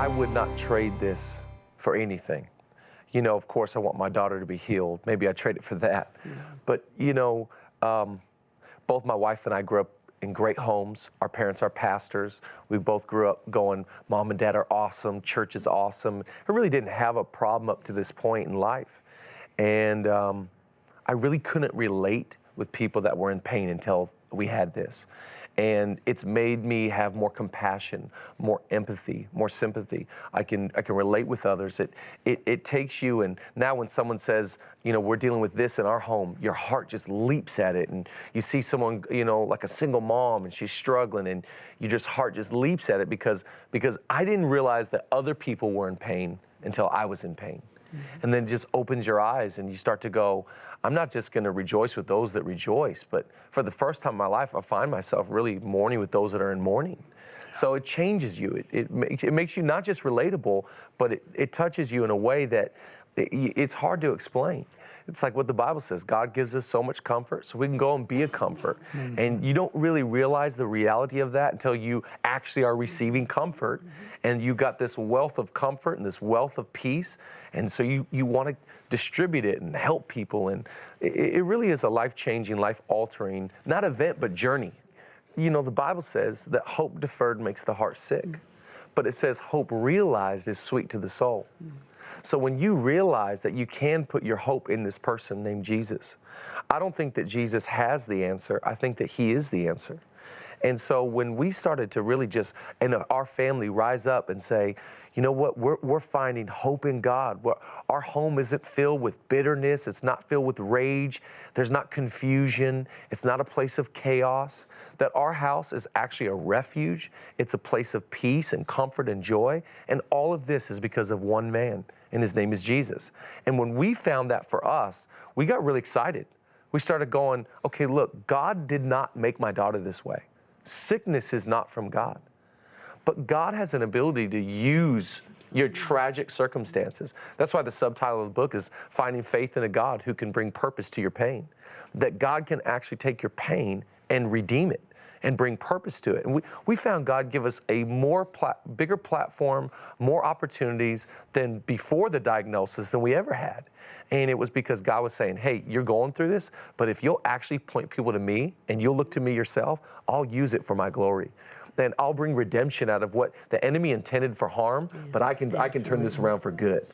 I would not trade this for anything. You know, of course, I want my daughter to be healed. Maybe I trade it for that. Yeah. But, you know, both my wife and I grew up in great homes. Our parents are pastors. We both grew up going, Mom and Dad are awesome, church is awesome. I really didn't have a problem up to this point in life. And I really couldn't relate with people that were in pain until we had this. And it's made me have more compassion, more empathy, more sympathy. I can relate with others. It takes you, and now when someone says, you know, we're dealing with this in our home, your heart just leaps at it. And you see someone, you know, like a single mom, and she's struggling, and your heart just leaps at it because I didn't realize that other people were in pain until I was in pain. And then it just opens your eyes and you start to go, I'm not just going to rejoice with those that rejoice, but for the first time in my life, I find myself really mourning with those that are in mourning. So it changes you. It makes you not just relatable, but it touches you in a way that it's hard to explain. It's like what the Bible says, God gives us so much comfort, so we can go and be a comfort. Mm-hmm. And you don't really realize the reality of that until you actually are receiving comfort. Mm-hmm. And you got this wealth of comfort and this wealth of peace. And so you want to distribute it and help people. And it really is a life-changing, life-altering, not event, but journey. You know, the Bible says that hope deferred makes the heart sick. Mm-hmm. But it says hope realized is sweet to the soul. Mm-hmm. So when you realize that you can put your hope in this person named Jesus, I don't think that Jesus has the answer. I think that he is the answer. And so when we started to really just, and our family rise up and say, you know what, we're finding hope in God. Our home isn't filled with bitterness. It's not filled with rage. There's not confusion. It's not a place of chaos. That our house is actually a refuge. It's a place of peace and comfort and joy. And all of this is because of one man, and his name is Jesus. And when we found that for us, we got really excited. We started going, okay, look, God did not make my daughter this way. Sickness is not from God. But God has an ability to use your tragic circumstances. That's why the subtitle of the book is Finding Faith in a God Who Can Bring Purpose to Your Pain. That God can actually take your pain and redeem it and bring purpose to it. And we found God give us a bigger platform, more opportunities than before the diagnosis than we ever had. And it was because God was saying, hey, you're going through this, but if you'll actually point people to me and you'll look to me yourself, I'll use it for my glory. Then I'll bring redemption out of what the enemy intended for harm, but I can turn this around for good.